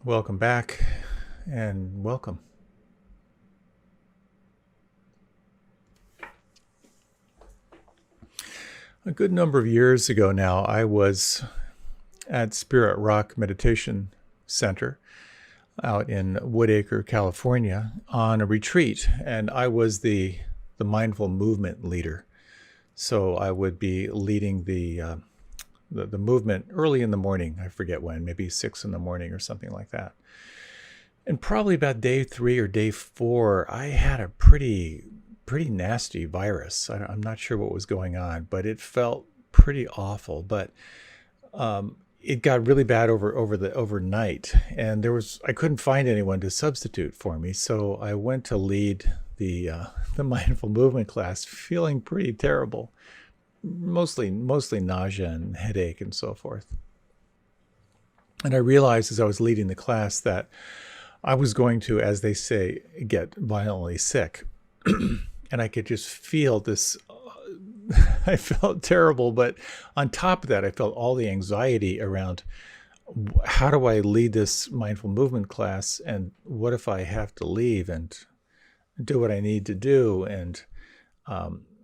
Welcome back and welcome. A good number of years ago now, I was at Spirit Rock Meditation Center out in Woodacre, California on a retreat, and I was the mindful movement leader. So I would be leading the movement early in the morning. I forget when, maybe 6 in the morning or something like that. And probably about day 3 or day 4, I had a pretty nasty virus. I'm not sure what was going on, but it felt pretty awful. But it got really bad overnight, and I couldn't find anyone to substitute for me. So I went to lead the mindful movement class, feeling pretty terrible, mostly nausea and headache and so forth. And I realized as I was leading the class that I was going to, as they say, get violently sick. And I could just feel this. I felt terrible, but on top of that, I felt all the anxiety around how do I lead this mindful movement class, and what if I have to leave and do what I need to do, and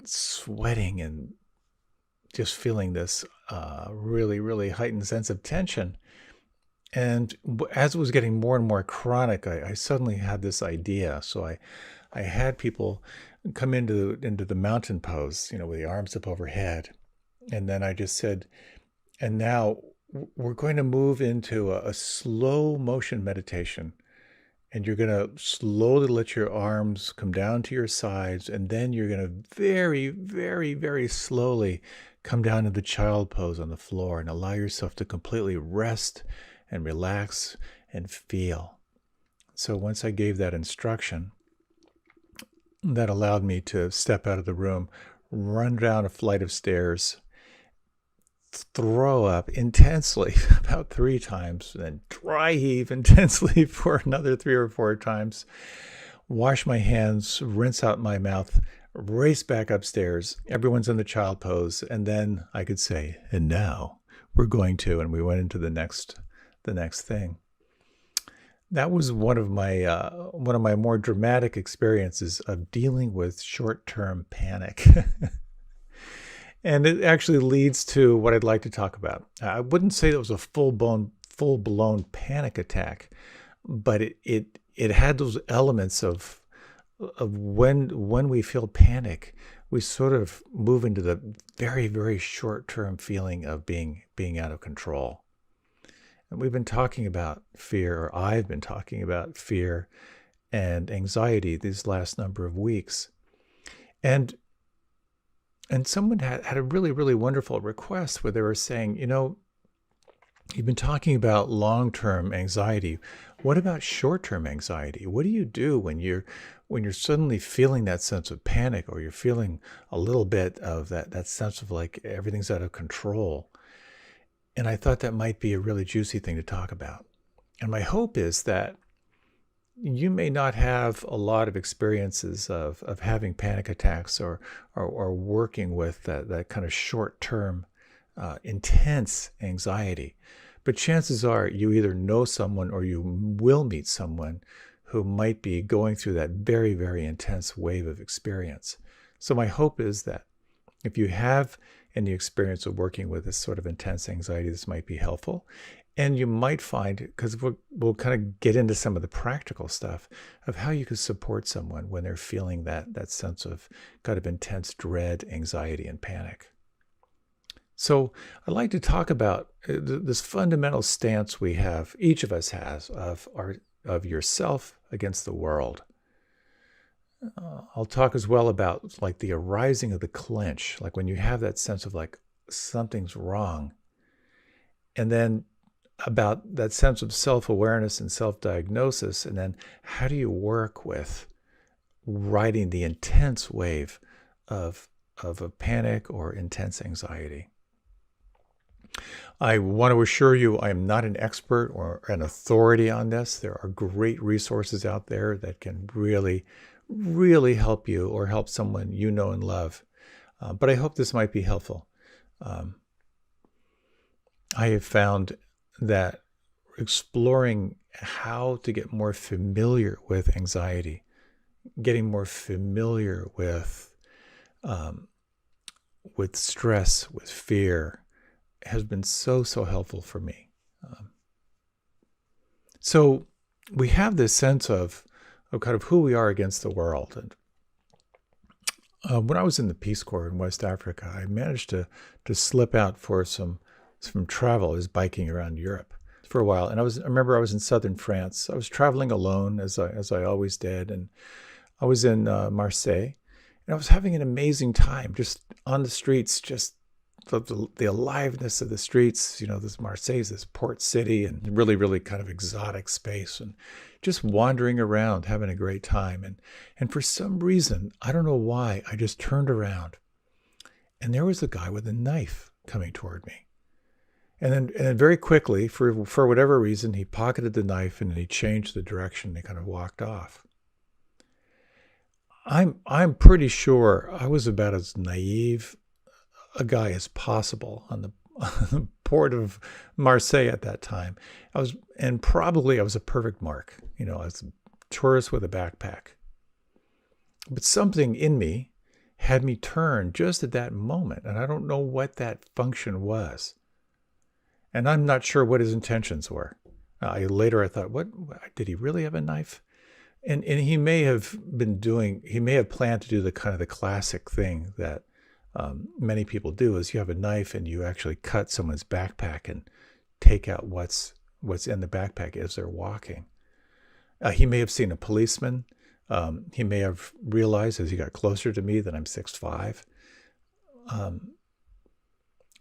sweating and just feeling this really heightened sense of tension. And as it was getting more and more chronic, I suddenly had this idea. So I had people come into the mountain pose, with the arms up overhead. And then I just said, and now we're going to move into a slow motion meditation. And you're going to slowly let your arms come down to your sides. And then you're going to very slowly come down to the child pose on the floor and allow yourself to completely rest and relax and feel. So once I gave that instruction, that allowed me to step out of the room, run down a flight of stairs, throw up intensely about 3 times, then dry heave intensely for another 3 or 4 times, wash my hands, rinse out my mouth, race back upstairs. Everyone's in the child pose. And then I could say, and now we're going to, and we went into the next thing. That was one of my more dramatic experiences of dealing with short-term panic. And it actually leads to what I'd like to talk about. I wouldn't say it was a full-blown panic attack, but it had those elements of when we feel panic, we sort of move into the very short-term feeling of being out of control. And we've been talking about fear, or I've been talking about fear and anxiety these last number of weeks. And someone had a really wonderful request where they were saying, you've been talking about long-term anxiety. What about short-term anxiety? What do you do when you're suddenly feeling that sense of panic, or you're feeling a little bit of that sense of like everything's out of control? And I thought that might be a really juicy thing to talk about. And my hope is that you may not have a lot of experiences of having panic attacks or working with that kind of short-term, intense anxiety. But chances are you either know someone or you will meet someone who might be going through that very intense wave of experience. So my hope is that if you have any experience of working with this sort of intense anxiety, this might be helpful. And you might find, because we'll kind of get into some of the practical stuff of how you could support someone when they're feeling that sense of kind of intense dread, anxiety, and panic. So I'd like to talk about this fundamental stance we have, each of us has, of yourself against the world. I'll talk as well about like the arising of the clench, like when you have that sense of like something's wrong. And then about that sense of self-awareness and self-diagnosis, and then how do you work with riding the intense wave of a panic or intense anxiety. I want to assure you I am not an expert or an authority on this. There are great resources out there that can really help you or help someone you know and love. But I hope this might be helpful. I have found that exploring how to get more familiar with anxiety, getting more familiar with stress, with fear, has been so, so helpful for me. So we have this sense of kind of who we are against the world. And when I was in the Peace Corps in West Africa, I managed to slip out for some travel. I was biking around Europe for a while, and I remember I was in southern France. I was traveling alone as I always did, and I was in Marseille, and I was having an amazing time just on the streets, just the aliveness of the streets. This Marseille is this port city and really, really kind of exotic space, and just wandering around, having a great time. And for some reason, I don't know why, I just turned around, and there was a guy with a knife coming toward me. And then very quickly, for whatever reason, he pocketed the knife and then he changed the direction and he kind of walked off. I'm pretty sure I was about as naive a guy as possible on the port of Marseille at that time. I was a perfect mark. I was a tourist with a backpack. But something in me had me turn just at that moment, and I don't know what that function was. And I'm not sure what his intentions were. Later I thought, what did he really have a knife? And he may have planned to do the kind of the classic thing that many people do, is you have a knife and you actually cut someone's backpack and take out what's in the backpack as they're walking. He may have seen a policeman. He may have realized as he got closer to me that I'm 6'5".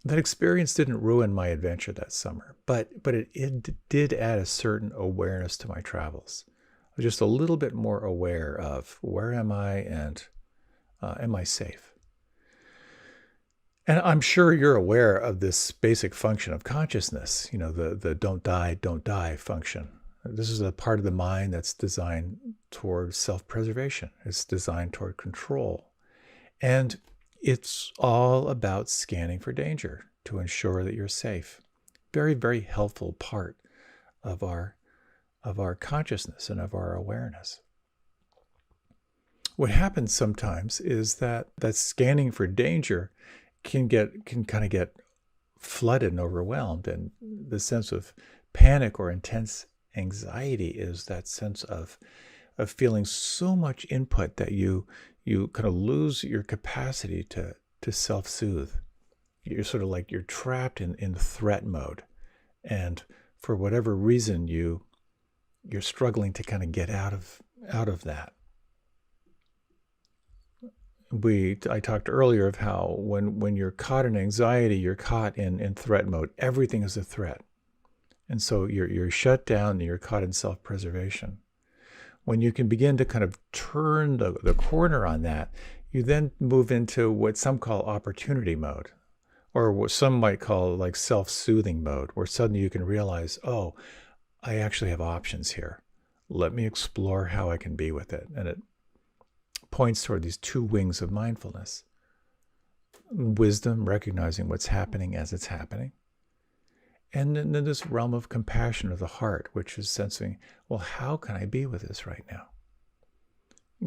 That experience didn't ruin my adventure that summer, but it did add a certain awareness to my travels. I was just a little bit more aware of where am I and am I safe? And I'm sure you're aware of this basic function of consciousness, the don't die function. This is a part of the mind that's designed toward self-preservation. It's designed toward control. And it's all about scanning for danger to ensure that you're safe. Very, very helpful part of our consciousness and of our awareness. What happens sometimes is that scanning for danger can kind of get flooded and overwhelmed, and the sense of panic or intense anxiety is that sense of feeling so much input that you kind of lose your capacity to self-soothe. You're sort of like you're trapped in threat mode, and for whatever reason you're struggling to kind of get out of that. I talked earlier of how when you're caught in anxiety, you're caught in threat mode. Everything is a threat, and so you're shut down and you're caught in self-preservation. When you can begin to kind of turn the corner on that, you then move into what some call opportunity mode, or what some might call like self-soothing mode, where suddenly you can realize, oh, I actually have options here. Let me explore how I can be with it. And it points toward these two wings of mindfulness. Wisdom, recognizing what's happening as it's happening. And then this realm of compassion of the heart, which is sensing, well, how can I be with this right now?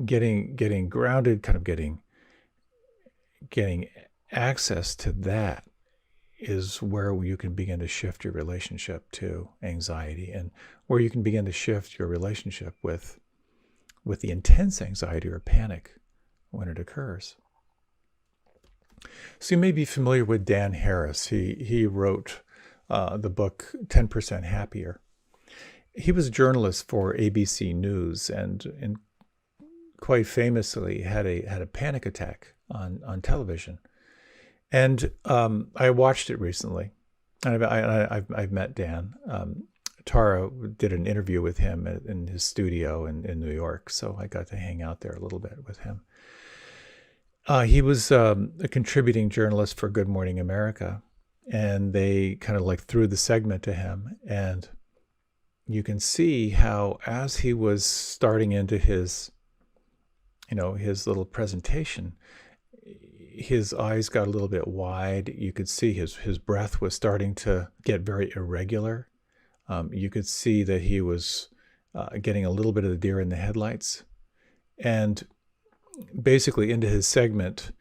Getting grounded, kind of getting access to that is where you can begin to shift your relationship to anxiety, and where you can begin to shift your relationship with the intense anxiety or panic when it occurs. So you may be familiar with Dan Harris. He wrote the book 10% Happier. He was a journalist for ABC News and quite famously had a panic attack on television. And I watched it recently, and I've met Dan. Tara did an interview with him in his studio in New York, so I got to hang out there a little bit with him. He was a contributing journalist for Good Morning America, and they kind of like threw the segment to him, and you can see how as he was starting into his little presentation, his eyes got a little bit wide. You could see his breath was starting to get very irregular. You could see that he was getting a little bit of the deer in the headlights. And basically into his segment,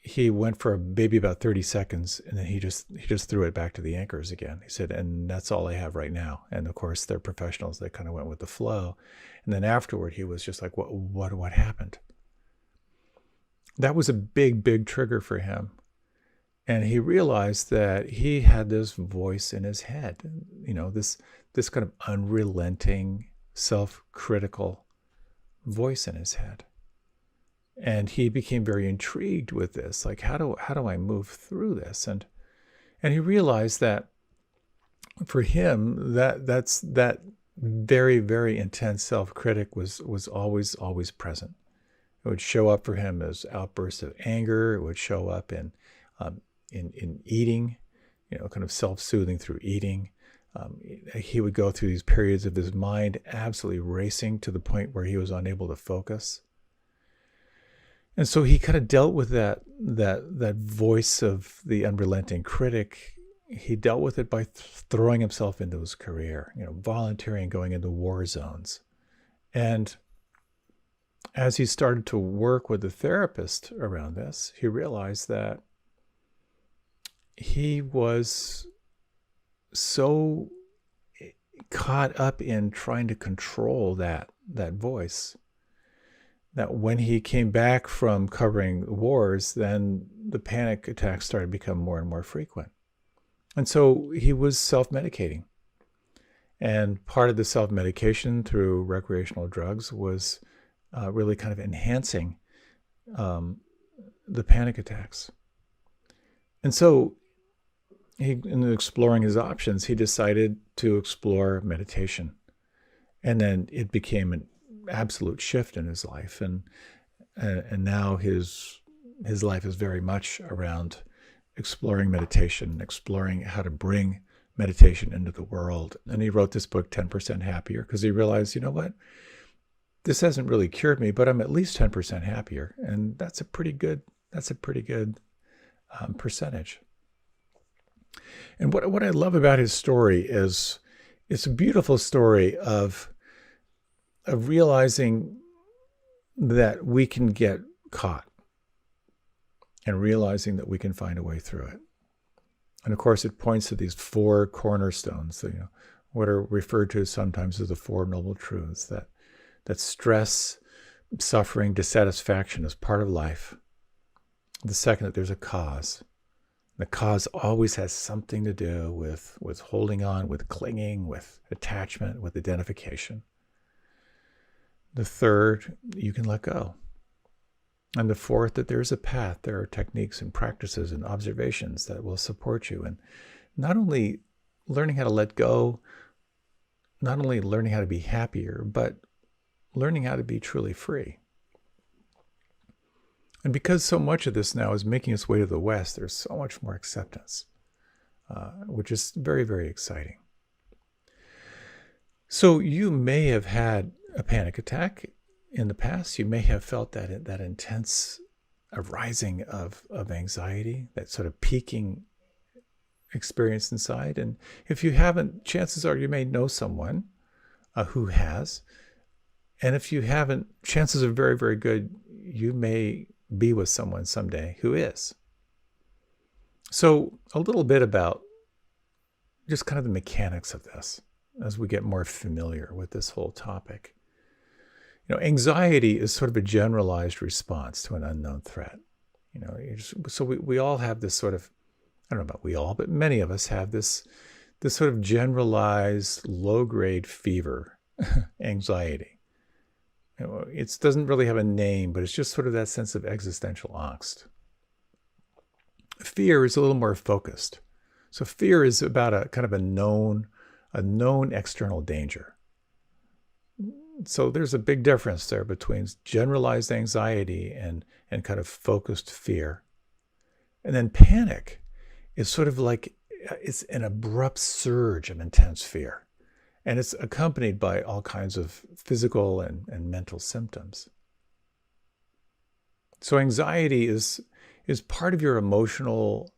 he went for maybe about 30 seconds, and then he just threw it back to the anchors again. He said, and that's all I have right now. And of course, they're professionals. They kind of went with the flow. And then afterward, he was just like, what happened? That was a big trigger for him. And he realized that he had this voice in his head, this kind of unrelenting, self-critical voice in his head. And he became very intrigued with this. Like, how do I move through this? And he realized that for him, that very intense self-critic was always present. It would show up for him as outbursts of anger. It would show up in eating, kind of self-soothing through eating. He would go through these periods of his mind absolutely racing to the point where he was unable to focus. And so he kind of dealt with that voice of the unrelenting critic. He dealt with it by throwing himself into his career, volunteering, going into war zones. And as he started to work with the therapist around this, he realized that he was so caught up in trying to control that voice that when he came back from covering wars, then the panic attacks started to become more and more frequent. And so he was self-medicating. And part of the self-medication through recreational drugs was really kind of enhancing the panic attacks. And so in exploring his options, he decided to explore meditation. And then it became an absolute shift in his life. And now his life is very much around exploring meditation, exploring how to bring meditation into the world. And he wrote this book, 10% Happier, because he realized, this hasn't really cured me, but I'm at least 10% happier. And that's a pretty good percentage. And what I love about his story is it's a beautiful story of realizing that we can get caught and realizing that we can find a way through it. And of course, it points to these four cornerstones, what are referred to sometimes as the Four Noble Truths, that stress, suffering, dissatisfaction is part of life. The second, that there's a cause. The cause always has something to do with holding on, with clinging, with attachment, with identification. The third, you can let go. And the fourth, that there's a path. There are techniques and practices and observations that will support you. And not only learning how to let go, not only learning how to be happier, but learning how to be truly free. And because so much of this now is making its way to the West, there's so much more acceptance, which is very, very exciting. So you may have had a panic attack in the past. You may have felt that intense arising of anxiety, that sort of peaking experience inside. And if you haven't, chances are you may know someone who has. And if you haven't, chances are very, very good you may be with someone someday who is. So a little bit about just kind of the mechanics of this as we get more familiar with this whole topic. Anxiety is sort of a generalized response to an unknown threat. So we all have this sort of, I don't know about we all, but many of us have this sort of generalized low-grade fever, anxiety. It doesn't really have a name, but it's just sort of that sense of existential angst. Fear is a little more focused. So fear is about a kind of a known external danger. So there's a big difference there between generalized anxiety and kind of focused fear. And then panic is sort of like, it's an abrupt surge of intense fear. And it's accompanied by all kinds of physical and mental symptoms. So anxiety is part of your emotional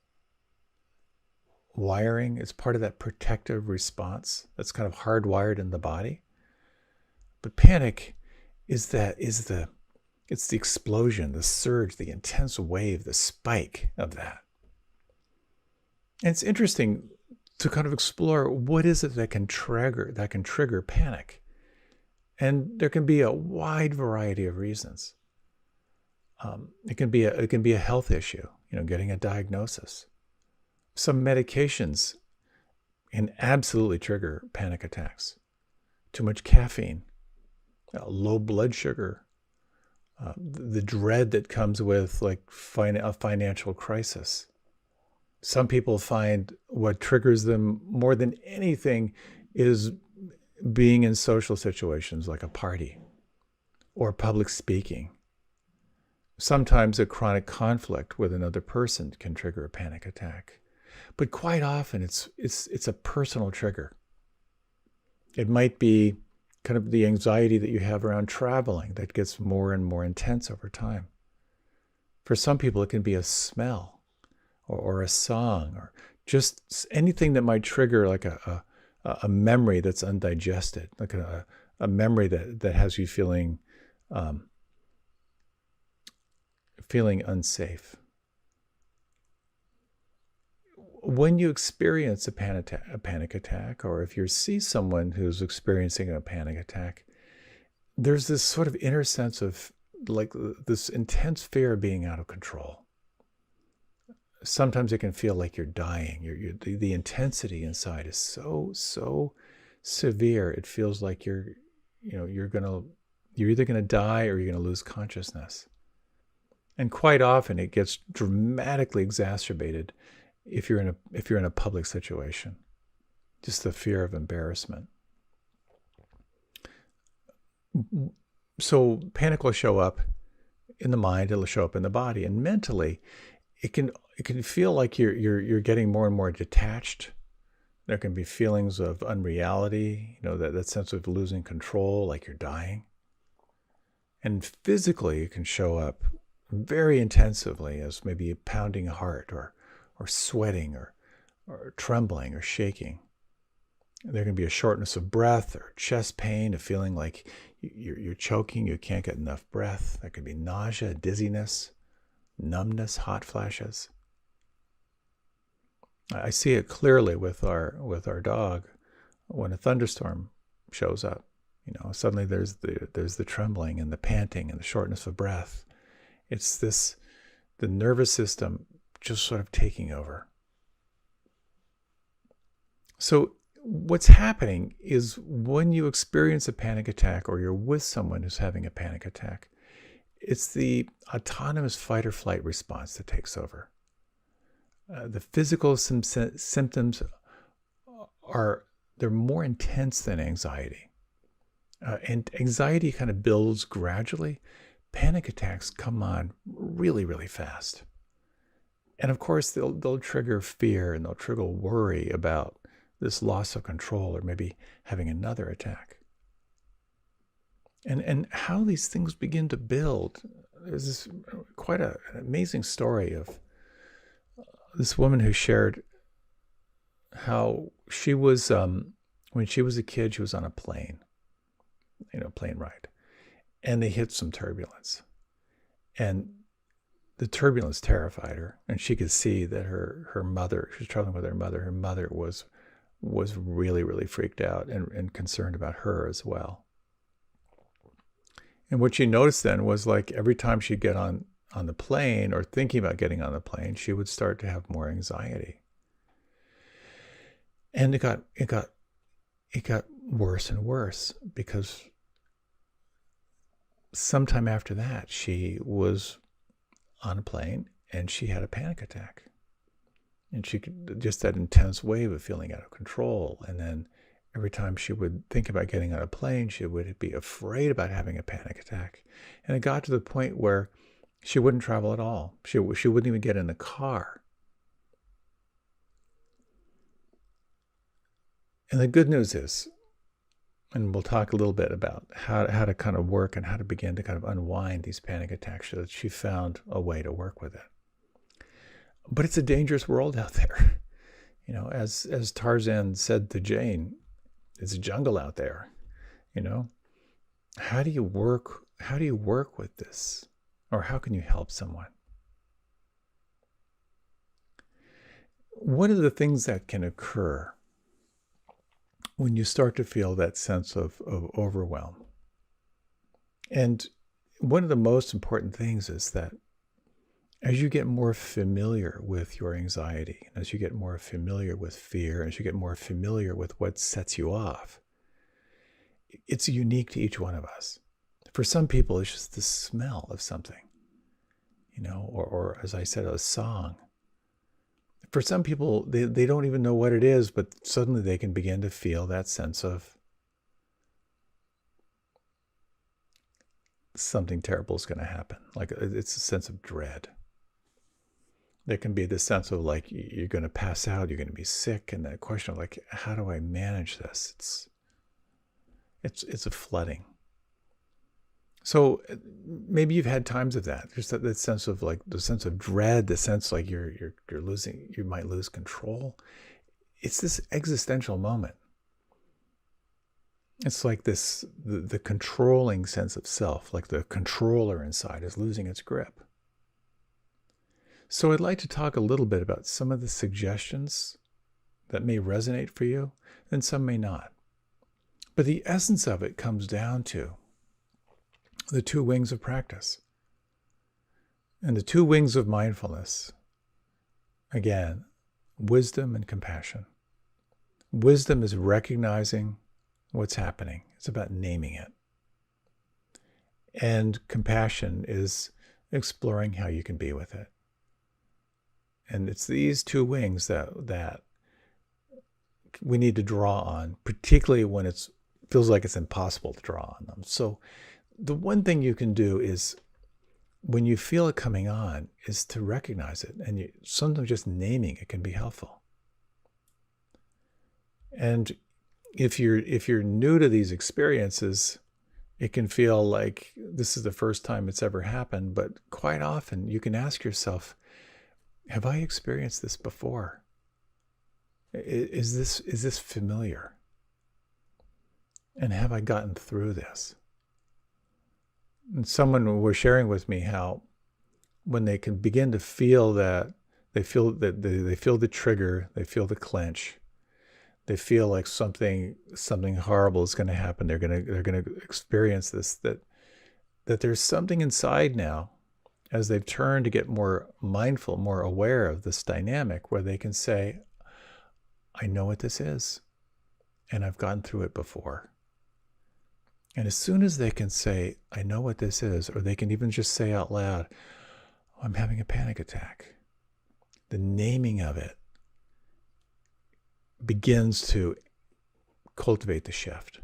wiring. It's part of that protective response that's kind of hardwired in the body. But panic is the explosion, the surge, the intense wave, the spike of that. And it's interesting to kind of explore what is it that can trigger panic. And there can be a wide variety of reasons. It can be a health issue, getting a diagnosis. Some medications can absolutely trigger panic attacks. Too much caffeine, low blood sugar, the dread that comes with like a financial crisis. Some people find what triggers them more than anything is being in social situations like a party or public speaking. Sometimes a chronic conflict with another person can trigger a panic attack. But quite often it's a personal trigger. It might be kind of the anxiety that you have around traveling that gets more and more intense over time. For some people, it can be a smell or a song or just anything that might trigger like a memory that's undigested, like a memory that has you feeling unsafe. When you experience a panic attack, or if you see someone who's experiencing a panic attack, there's this sort of inner sense of like this intense fear of being out of control. Sometimes it can feel like you're dying. The intensity inside is so severe. It feels like you're either gonna die or you're gonna lose consciousness. And quite often it gets dramatically exacerbated if you're in a public situation. Just the fear of embarrassment. So panic will show up in the mind, it'll show up in the body, and mentally it can feel like you're getting more and more detached. There can be feelings of unreality, that sense of losing control, like you're dying. And physically it can show up very intensively as maybe a pounding heart or sweating or trembling or shaking. There can be a shortness of breath or chest pain, a feeling like you're choking, you can't get enough breath. There can be nausea, dizziness, numbness, hot flashes. I see it clearly with our dog when a thunderstorm shows up. Suddenly there's the trembling and the panting and the shortness of breath. It's the nervous system just sort of taking over. So what's happening is when you experience a panic attack or you're with someone who's having a panic attack, it's the autonomous fight or flight response that takes over. The physical symptoms they're more intense than anxiety. And anxiety kind of builds gradually. Panic attacks come on really, really fast. And of course, they'll trigger fear and they'll trigger worry about this loss of control or maybe having another attack. And how these things begin to build. There's this quite an amazing story of this woman who shared how she was, when she was a kid, she was on a plane ride. And they hit some turbulence. And the turbulence terrified her, and she could see that her mother, she was traveling with her mother was really, really freaked out and concerned about her as well. And what she noticed then was like every time she'd get on the plane or thinking about getting on the plane, she would start to have more anxiety. And it got worse and worse because sometime after that, she was on a plane and she had a panic attack. And she could just that intense wave of feeling out of control. And then every time she would think about getting on a plane, she would be afraid about having a panic attack. And it got to the point where she wouldn't travel at all. She wouldn't even get in the car. And the good news is, and we'll talk a little bit about how to kind of work and how to begin to kind of unwind these panic attacks so that she found a way to work with it. But it's a dangerous world out there. As Tarzan said to Jane, it's a jungle out there. You know, how do you work? How do you work with this, or how can you help someone? One of the things that can occur when you start to feel that sense of overwhelm, and one of the most important things is that as you get more familiar with your anxiety, as you get more familiar with fear, as you get more familiar with what sets you off, it's unique to each one of us. For some people, it's just the smell of something, or as I said, a song. For some people, they don't even know what it is, but suddenly they can begin to feel that sense of something terrible is going to happen. Like it's a sense of dread. There can be this sense of like you're going to pass out, you're going to be sick, and that question of like, how do I manage this? It's a flooding. So maybe you've had times of that. There's that sense of like the sense of dread, the sense like you're losing, you might lose control. It's this existential moment. It's like this, the controlling sense of self, like the controller inside is losing its grip. So I'd like to talk a little bit about some of the suggestions that may resonate for you, and some may not. But the essence of it comes down to the two wings of practice. And the two wings of mindfulness, again, wisdom and compassion. Wisdom is recognizing what's happening. It's about naming it. And compassion is exploring how you can be with it. And it's these two wings that we need to draw on, particularly when it feels like it's impossible to draw on them. So the one thing you can do is, when you feel it coming on, is to recognize it. And sometimes just naming it can be helpful. And if you're new to these experiences, it can feel like this is the first time it's ever happened. But quite often you can ask yourself, have I experienced this before? Is this familiar? And have I gotten through this? And someone was sharing with me how when they can begin to feel that, they feel the trigger, they feel the clench, they feel like something horrible is going to happen. They're going to experience this. That there's something inside now, as they've turned to get more mindful, more aware of this dynamic, where they can say, I know what this is, and I've gone through it before. And as soon as they can say, I know what this is, or they can even just say out loud, oh, I'm having a panic attack, the naming of it begins to cultivate the shift.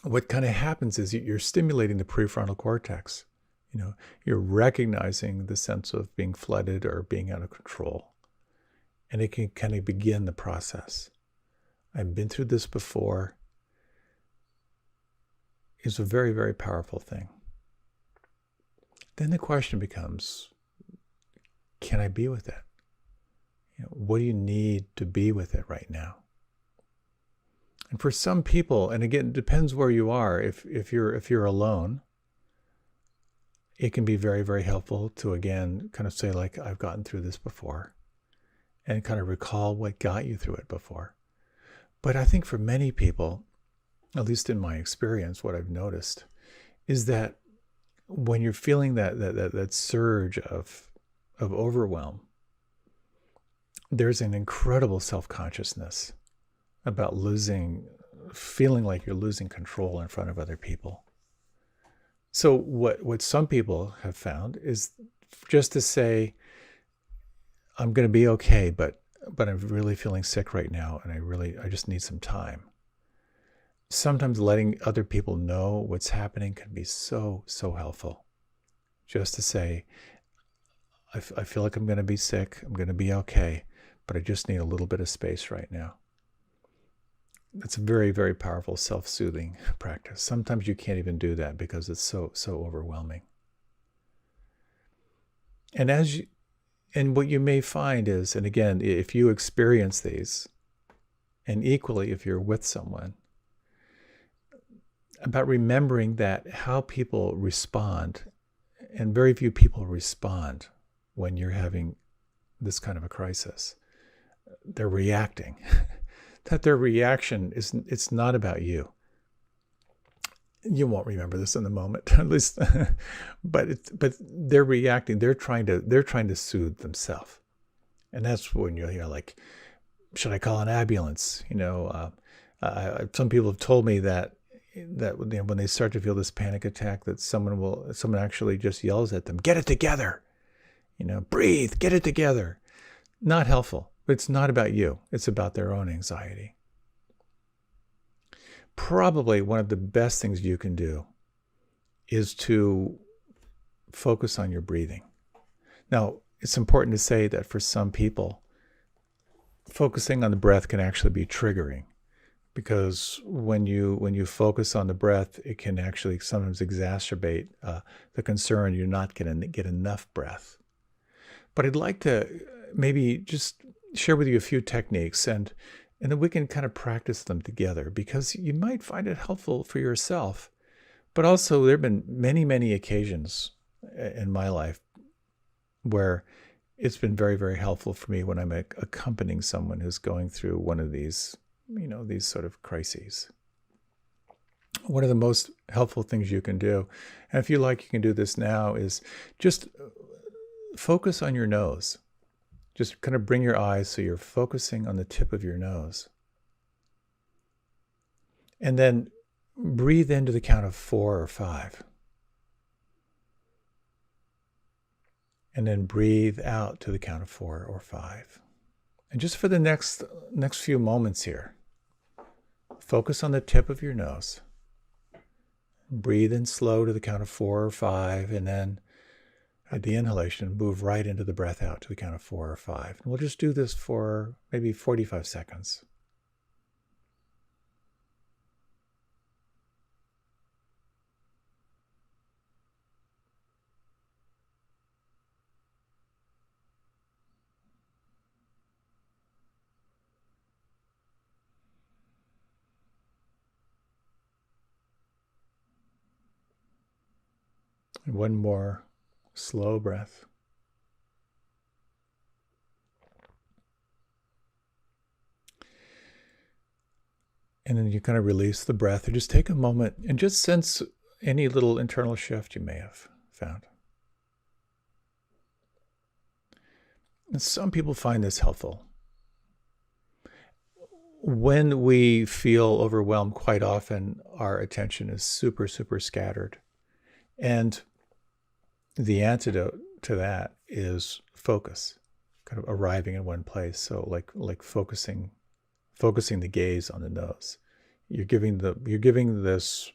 What kind of happens is you're stimulating the prefrontal cortex. You're recognizing the sense of being flooded or being out of control. And it can kind of begin the process. I've been through this before. Is a very, very powerful thing. Then the question becomes, can I be with it? What do you need to be with it right now? And for some people, and again, it depends where you are. If you're alone, it can be very, very helpful to, again, kind of say, like, I've gotten through this before, and kind of recall what got you through it before. But I think for many people, at least in my experience, what I've noticed is that when you're feeling that surge of overwhelm, there's an incredible self-consciousness about feeling like you're losing control in front of other people. So what some people have found is just to say, I'm going to be okay, but I'm really feeling sick right now, and I just need some time. Sometimes letting other people know what's happening can be so, so helpful. Just to say, I feel like I'm going to be sick, I'm going to be okay, but I just need a little bit of space right now. That's a very, very powerful self-soothing practice. Sometimes you can't even do that because it's so, so overwhelming. And as And what you may find is, and again, if you experience these, and equally if you're with someone, about remembering that how people respond, and very few people respond when you're having this kind of a crisis. They're reacting. That their reaction is, it's not about you. You won't remember this in the moment, at least, but they're reacting. They're trying to soothe themselves, and that's when you're like, should I call an ambulance? Some people have told me that when they start to feel this panic attack, that someone actually just yells at them, "Get it together," breathe, get it together. Not helpful. But it's not about you. It's about their own anxiety. Probably one of the best things you can do is to focus on your breathing. Now, it's important to say that for some people, focusing on the breath can actually be triggering, because when you focus on the breath, it can actually sometimes exacerbate the concern you're not going to get enough breath. But I'd like to maybe just share with you a few techniques, and then we can kind of practice them together, because you might find it helpful for yourself. But also, there have been many, many occasions in my life where it's been very, very helpful for me when I'm accompanying someone who's going through one of these, these sort of crises. One of the most helpful things you can do, and if you like, you can do this now, is just focus on your nose. Just kind of bring your eyes so you're focusing on the tip of your nose. And then breathe into the count of 4 or 5. And then breathe out to the count of 4 or 5. And just for the next few moments here, focus on the tip of your nose. Breathe in slow to the count of 4 or 5, and then at the inhalation, move right into the breath out to the count of 4 or 5. And we'll just do this for maybe 45 seconds. And one more slow breath. And then you kind of release the breath, or just take a moment and just sense any little internal shift you may have found. And some people find this helpful. When we feel overwhelmed, quite often our attention is super, super scattered. And the antidote to that is focus, kind of arriving in one place. So like focusing the gaze on the nose. You're giving this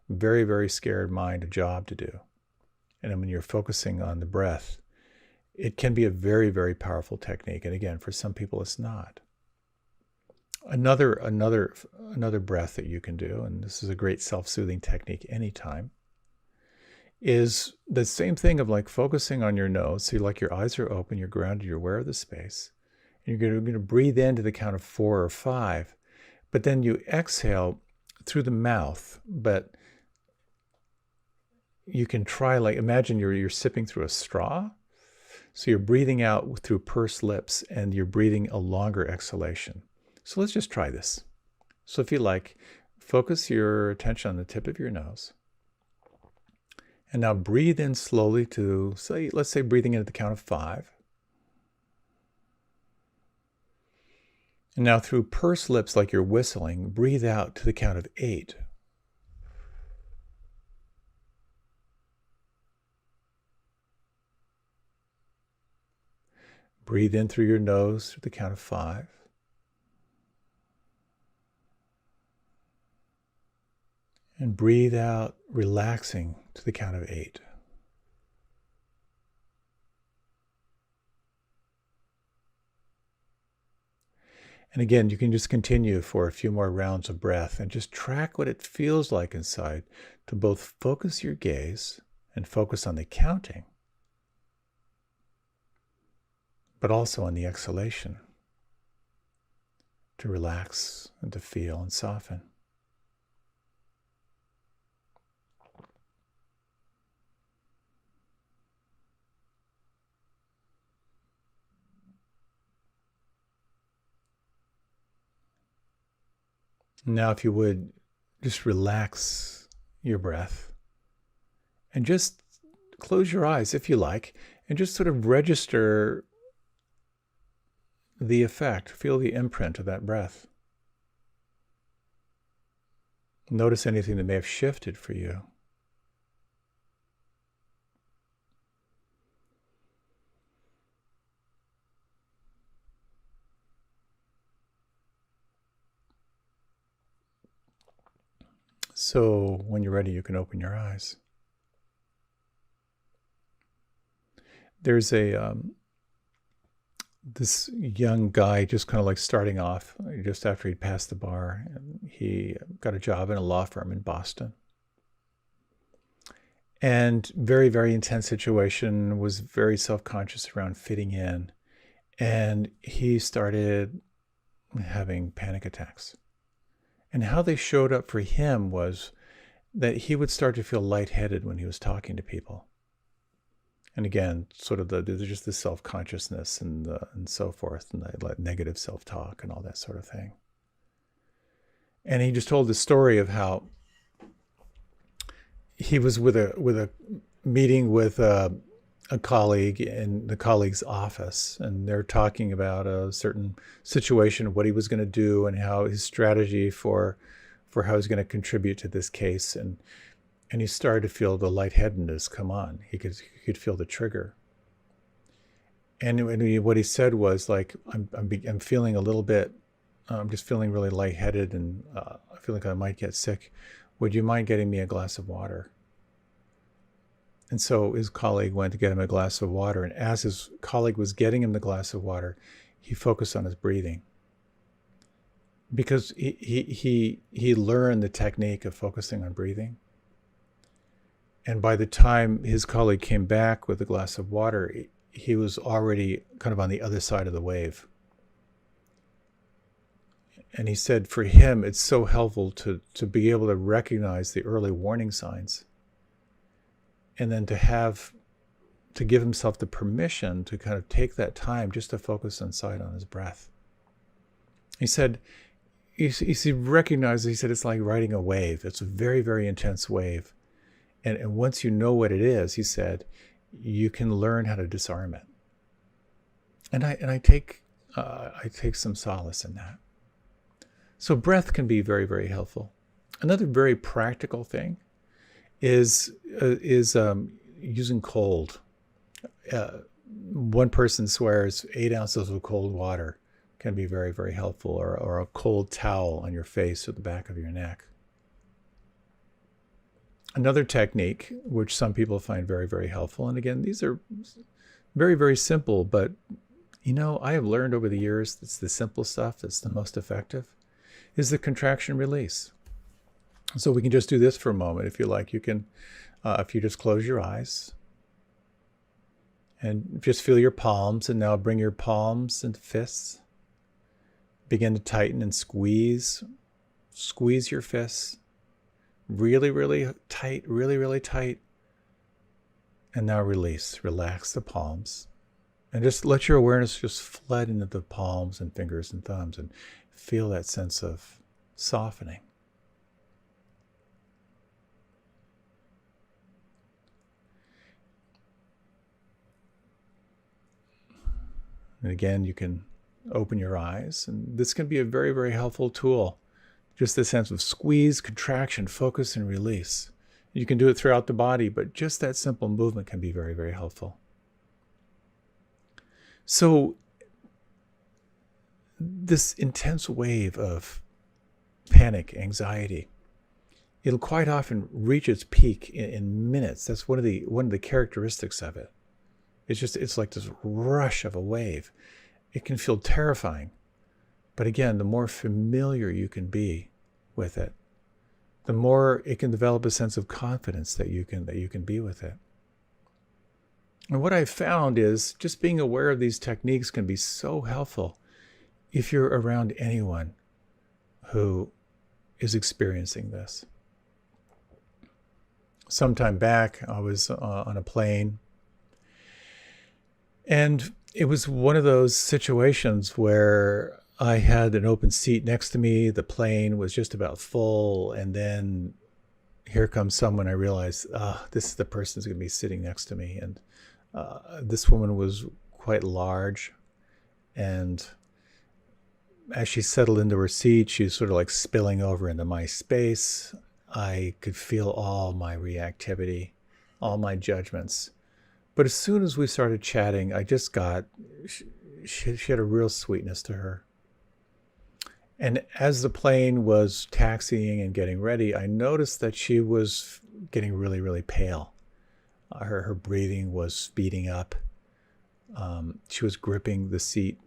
very, very scared mind a job to do. And when you're focusing on the breath, it can be a very, very powerful technique. And again, for some people, it's not. Another breath that you can do, and this is a great self-soothing technique anytime, is the same thing of like focusing on your nose. So your eyes are open, you're grounded, you're aware of the space. And you're going to breathe into the count of 4 or 5, but then you exhale through the mouth. But you can try, imagine you're sipping through a straw. So you're breathing out through pursed lips, and you're breathing a longer exhalation. So let's just try this. So if you like, focus your attention on the tip of your nose. And now breathe in slowly to, let's say breathing in at the count of 5. And now through pursed lips, like you're whistling, breathe out to the count of 8. Breathe in through your nose to the count of 5. And breathe out, relaxing to the count of 8. And again, you can just continue for a few more rounds of breath and just track what it feels like inside to both focus your gaze and focus on the counting, but also on the exhalation to relax and to feel and soften. Now, if you would, just relax your breath and just close your eyes if you like, and just sort of register the effect, feel the imprint of that breath. Notice anything that may have shifted for you. So when you're ready, you can open your eyes. There's this young guy just kind of like starting off just after he'd passed the bar. And he got a job in a law firm in Boston. And very, very intense situation, was very self-conscious around fitting in. And he started having panic attacks. And how they showed up for him was that he would start to feel lightheaded when he was talking to people. And again, sort of there's just the self-consciousness and so forth, and the negative self-talk and all that sort of thing. And he just told the story of how he was with a meeting with a colleague in the colleague's office, and they're talking about a certain situation, what he was going to do, and how his strategy for how he's going to contribute to this case. And he started to feel the lightheadedness come on. He could feel the trigger. And what he said was like, I'm feeling a little bit, I'm just feeling really lightheaded, and I feel like I might get sick. Would you mind getting me a glass of water? And so his colleague went to get him a glass of water. And as his colleague was getting him the glass of water, he focused on his breathing. Because he learned the technique of focusing on breathing. And by the time his colleague came back with a glass of water, he was already kind of on the other side of the wave. And he said for him, it's so helpful to be able to recognize the early warning signs. And then to give himself the permission to kind of take that time just to focus inside on his breath. He said, he recognized, he said, it's like riding a wave. It's a very, very intense wave. And once you know what it is, he said, you can learn how to disarm it. And I take some solace in that. So breath can be very, very helpful. Another very practical thing is using cold. One person swears 8 ounces of cold water can be very, very helpful, or a cold towel on your face or the back of your neck. Another technique, which some people find very, very helpful, and again, these are very, very simple, but I have learned over the years it's the simple stuff that's the most effective, is the contraction release. So we can just do this for a moment if you like. You can, if you just close your eyes and just feel your palms, and now bring your palms into fists. Begin to tighten and squeeze. Squeeze your fists. Really, really tight, really, really tight. And now release. Relax the palms. And just let your awareness just flood into the palms and fingers and thumbs, and feel that sense of softening. And again, you can open your eyes, and this can be a very, very helpful tool. Just the sense of squeeze, contraction, focus, and release. You can do it throughout the body, but just that simple movement can be very, very helpful. So this intense wave of panic, anxiety, it'll quite often reach its peak in minutes. That's one of the characteristics of it. It's like this rush of a wave. It can feel terrifying. But again, the more familiar you can be with it, the more it can develop a sense of confidence that you can be with it. And what I found is just being aware of these techniques can be so helpful if you're around anyone who is experiencing this. Sometime back, I was on a plane, and it was one of those situations where I had an open seat next to me. The plane was just about full, and then here comes someone. I realized, this is the person who's going to be sitting next to me. And this woman was quite large, and as she settled into her seat, she was sort of like spilling over into my space. I could feel all my reactivity, all my judgments. But as soon as we started chatting, I just got, she had a real sweetness to her. And as the plane was taxiing and getting ready, I noticed that she was getting really, really pale. Her breathing was speeding up. She was gripping the seat.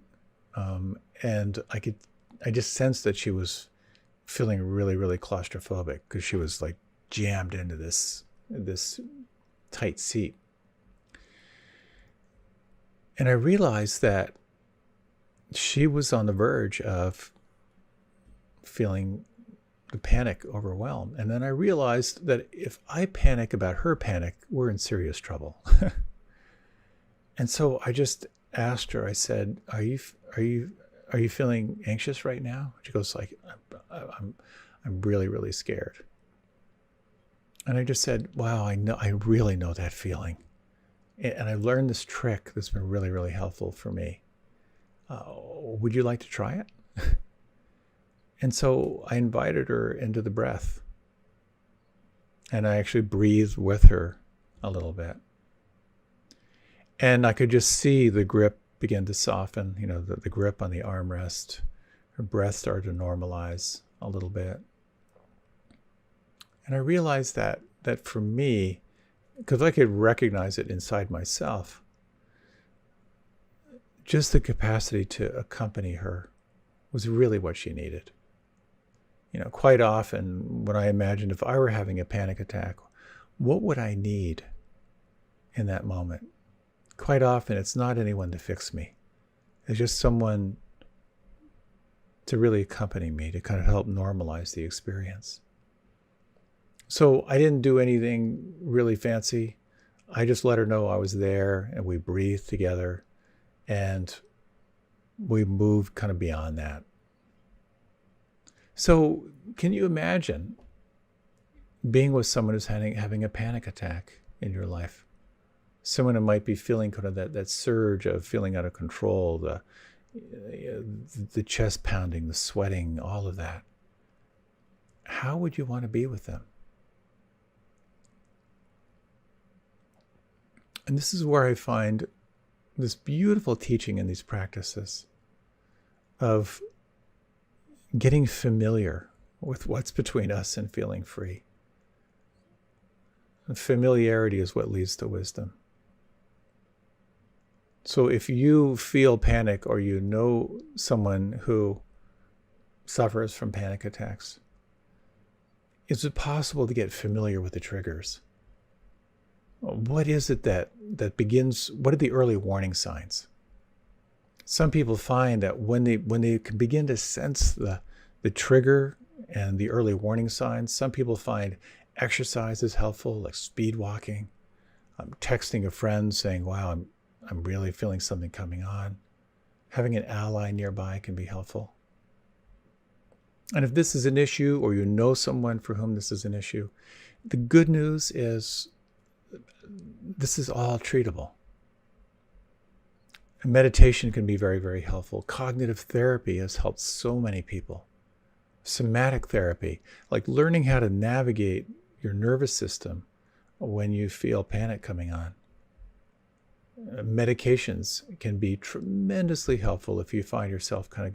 And I just sensed that she was feeling really, really claustrophobic because she was like jammed into this tight seat. And I realized that she was on the verge of feeling the panic, overwhelm. And then I realized that if I panic about her panic, we're in serious trouble. And so I just asked her, I said, are you feeling anxious right now? She goes like, I'm really, really scared. And I just said, wow, I really know that feeling. And I learned this trick that's been really, really helpful for me. Would you like to try it? And so I invited her into the breath. And I actually breathed with her a little bit. And I could just see the grip begin to soften, the grip on the armrest. Her breath started to normalize a little bit. And I realized that for me, because I could recognize it inside myself, just the capacity to accompany her was really what she needed. Quite often when I imagined if I were having a panic attack, what would I need in that moment? Quite often it's not anyone to fix me. It's just someone to really accompany me, to kind of help normalize the experience. So I didn't do anything really fancy. I just let her know I was there, and we breathed together, and we moved kind of beyond that. So can you imagine being with someone who's having a panic attack in your life? Someone who might be feeling kind of that surge of feeling out of control, the chest pounding, the sweating, all of that. How would you want to be with them? And this is where I find this beautiful teaching in these practices of getting familiar with what's between us and feeling free. And familiarity is what leads to wisdom. So if you feel panic or you know someone who suffers from panic attacks, is it possible to get familiar with the triggers? What is it that begins? What are the early warning signs? Some people find that when they can begin to sense the trigger and the early warning signs, some people find exercise is helpful, like speed walking, texting a friend saying, wow, I'm really feeling something coming on. Having an ally nearby can be helpful. And if this is an issue, or you know someone for whom this is an issue, the good news is this is all treatable. Meditation can be very, very helpful. Cognitive therapy has helped so many people. Somatic therapy, like learning how to navigate your nervous system when you feel panic coming on. Medications can be tremendously helpful if you find yourself kind of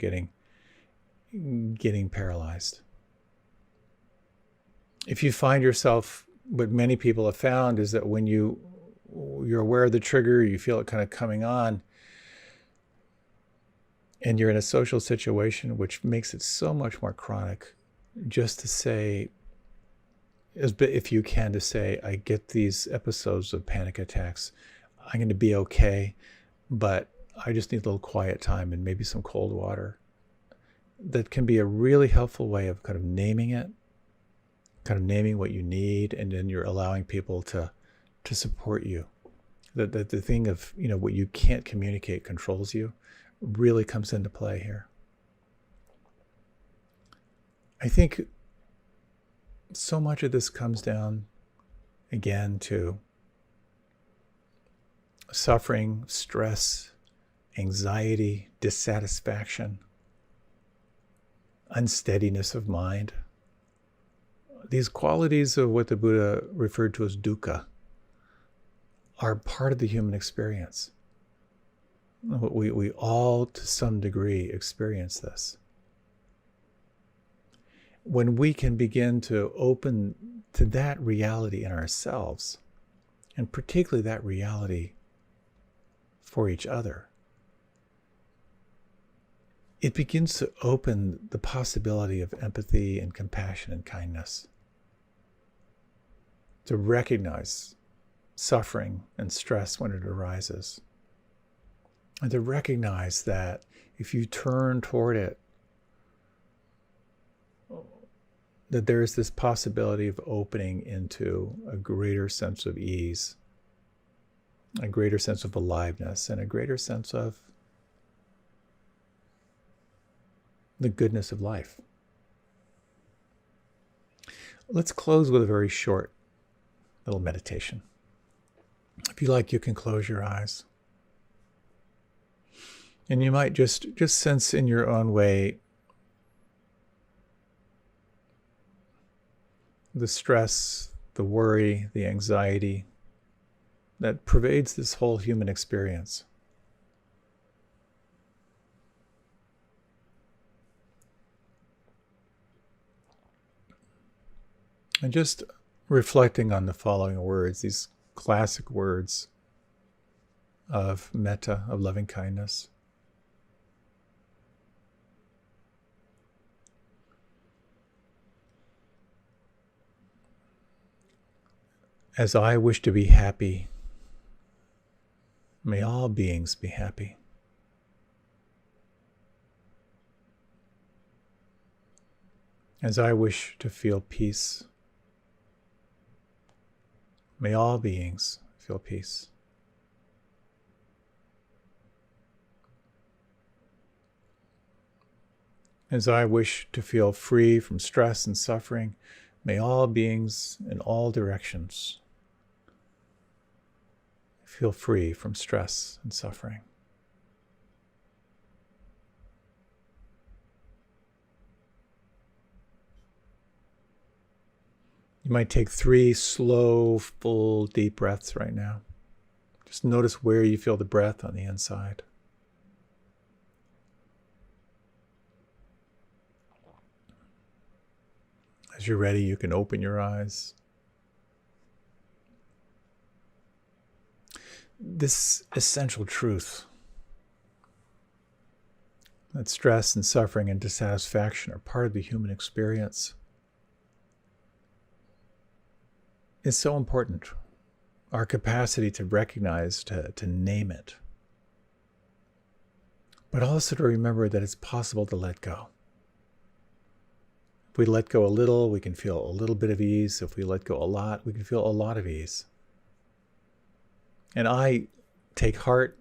getting paralyzed. If you find yourself, what many people have found is that when you're aware of the trigger, you feel it kind of coming on, and you're in a social situation, which makes it so much more chronic, just to say, if you can, to say, I get these episodes of panic attacks. I'm going to be okay, but I just need a little quiet time and maybe some cold water. That can be a really helpful way of kind of naming it, kind of naming what you need, and then you're allowing people to support you. The thing of, what you can't communicate controls you really comes into play here. I think so much of this comes down, again, to suffering, stress, anxiety, dissatisfaction, unsteadiness of mind. These qualities of what the Buddha referred to as dukkha are part of the human experience. We all, to some degree, experience this. When we can begin to open to that reality in ourselves, and particularly that reality for each other, it begins to open the possibility of empathy and compassion and kindness. To recognize suffering and stress when it arises. And to recognize that if you turn toward it, that there is this possibility of opening into a greater sense of ease, a greater sense of aliveness, and a greater sense of the goodness of life. Let's close with a very short little meditation. If you like, you can close your eyes. And you might just sense in your own way the stress, the worry, the anxiety that pervades this whole human experience. And just reflecting on the following words, these classic words of metta, of loving kindness. As I wish to be happy, may all beings be happy. As I wish to feel peace, may all beings feel peace. As I wish to feel free from stress and suffering, may all beings in all directions feel free from stress and suffering. You might take 3 slow, full, deep breaths right now. Just notice where you feel the breath on the inside. As you're ready, you can open your eyes. This essential truth that stress and suffering and dissatisfaction are part of the human experience is so important. Our capacity to recognize, to name it, but also to remember that it's possible to let go. If we let go a little, we can feel a little bit of ease. If we let go a lot, we can feel a lot of ease. And I take heart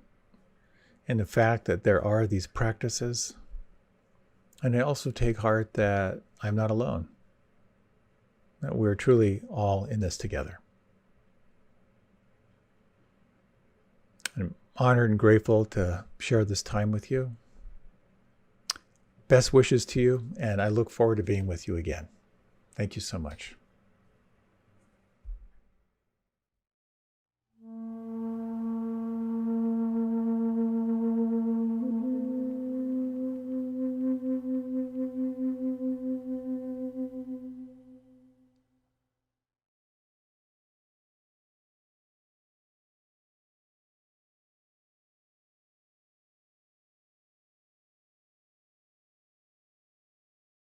in the fact that there are these practices. And I also take heart that I'm not alone, that we're truly all in this together. I'm honored and grateful to share this time with you. Best wishes to you, and I look forward to being with you again. Thank you so much.